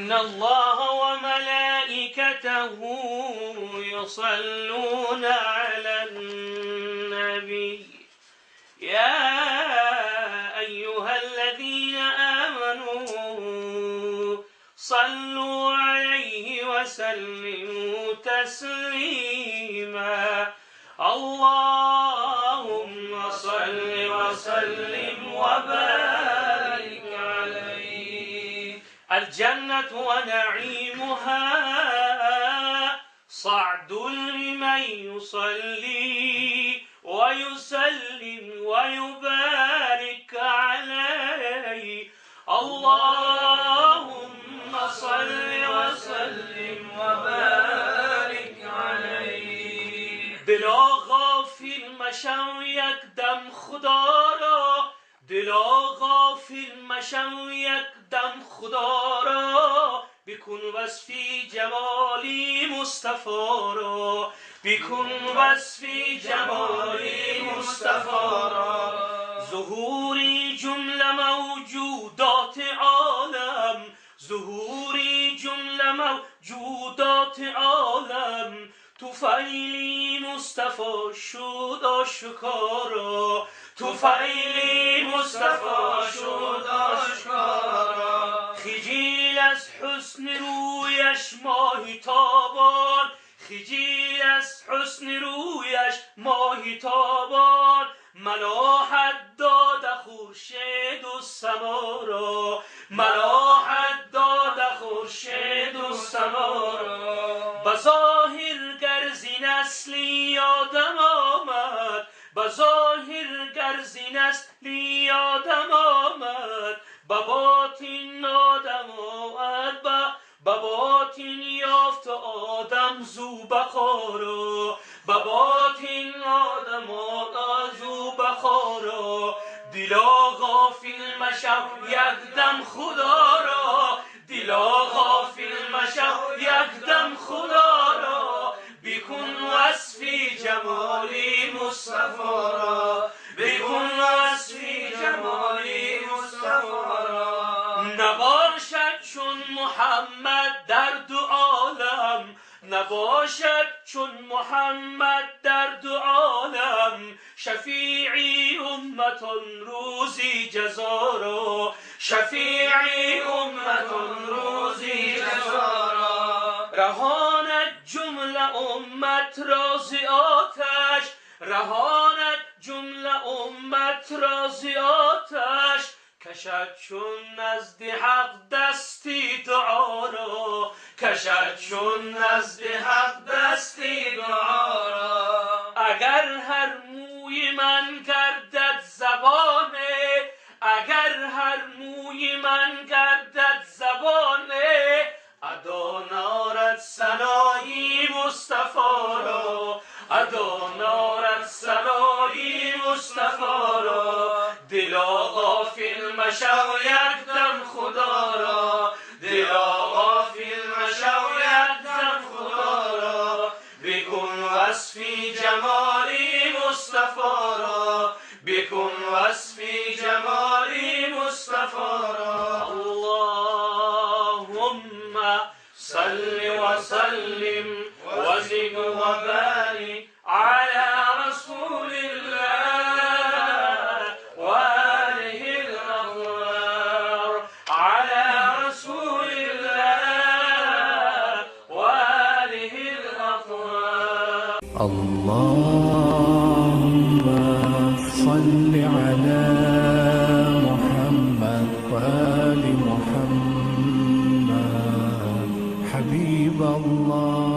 إن الله وملائكته يصلون على النبي يا أيها الذين آمنوا صلوا عليه وسلموا تسليما اللهم صل وسلم وبارك عليه الجنة ونعيمها صعد لمن يصلي ويسلم ويبارك عليه اللهم صل وسلم وبارك عليه دلا غافل مشو یک دم خدا را دلا غافل مشو یک دم خدا را بکن وصفی جمالی مصطفی را بکن وصفی جمالی مصطفی را ظهوری جمله موجودات عالم ظهوری جمله موجودات عالم توفیلی مصطفی شد آشکارا توفیلی مصطفی شد آشکارا خجیل از حسن رویش ماهی تابان خجیل از حسن رویش ماهی تابان ملاحت داد خورشید و سما را ملاحت داد خورشید و سما را بظاهر گر زی نسلی آدم آمد بظاهر گر زی نسلی آدم آمد بباطن آدم آمد بباطن یافت آدم زو بخارا بباطن آدم آمد زو بخارا دلا غافل مشو یک دم خدا را دلا غافل مشو یک دم خدا را بکن وصفی جمالی مصطفی را بکن وصفی جمالی مصطفی را نباشد چون محمد در دو عالم نباشد چون محمد در دو عالم شفیعی امتان روزی جزا را شفیعی امتان روزی جزا را رهاند جمله امت را ز آتش رهاند جمله امت را ز آتش کشد چون نزد حق دستی دعا را کشد چون نزد حق دستی دعا را اگر هر موی من گردد زبانه اگر هر موی من گردد زبانه ادا نارد ثنایی مصطفی را ادا نارد ثنایی مصطفی را دلا غافل مشو یک دم خدا را دلا غافل مشو یک دم خدا را بکن وصفی جمالی مصطفی را بکن وصفی جمالی مصطفی را اللهم صل وسلم وزد وبارك على رسول الله وآله الأطهار على رسول الله وآله الأطهار اللهم صل على محمد وآل محمد حبيب الله